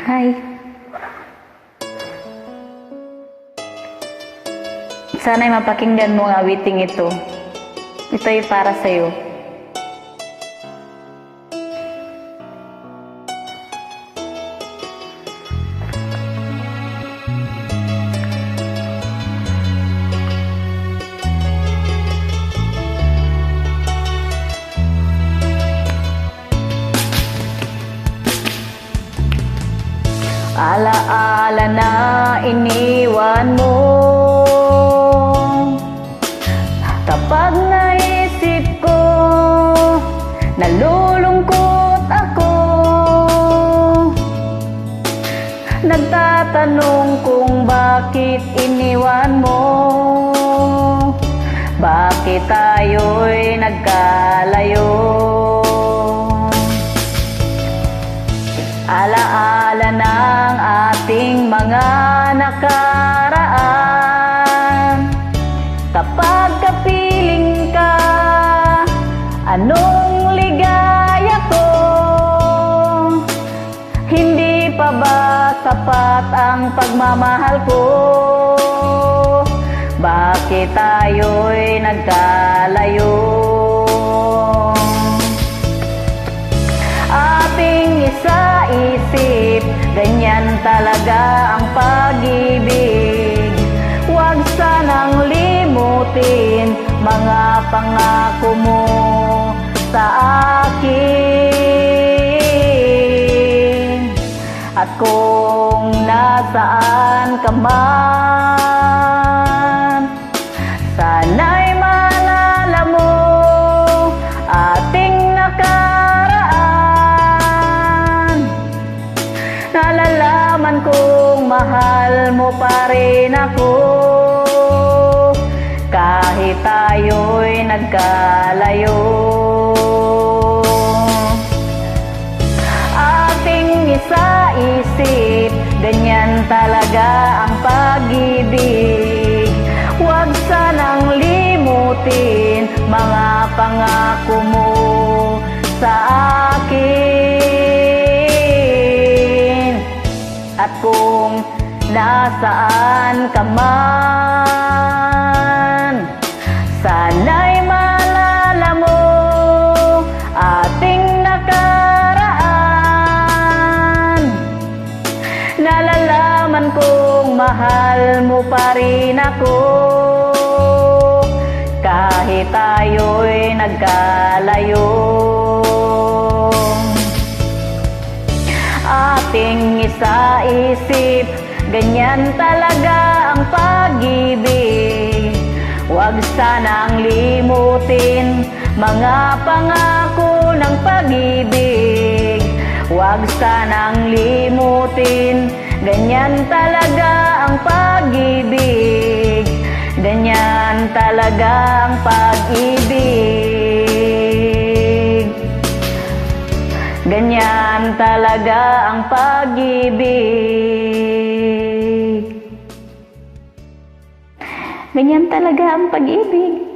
Hi. Sana'y mapakinggan mo ang awiting ito. Ito'y para sa'yo. Alaala na iniwan mo, kapag naisip ko, nalulungkot ako. Nagtatanong kung bakit iniwan mo, bakit tayo'y nagkalayo. Alaala ng ating mga nakaraan. Kapag kapiling ka, anong ligaya ko? Hindi pa ba sapat ang pagmamahal ko? Bakit tayo'y nagkalayo? Ating isa-isip, ganyan talaga ang pag-ibig. Huwag sanang limutin mga pangako mo sa akin. At kung nasaan ka man, sana'y maalala mo ating nakaraan. Nalalaman kong mahal mo pa rin ako, kahit tayo'y nagkalayo. Ating isa-isip, ganyan talaga ang pag-ibig. Huwag sanang limutin mga pangako mo sa akin. At kung nasaan ka man, sana'y maalala mo ating nakaraan. Nalalaman kong mahal mo pa rin ako, kahit tayo'y nagkalayo. Ating isa-isip, ganyan talaga ang pag-ibig. Huwag sanang limutin mga pangako ng pag-ibig. Huwag sanang limutin, ganyan talaga ang pag-ibig. Ganyan talaga ang pag-ibig. Ganyan talaga ang pag-ibig. Ganyan talaga ang pag-ibig.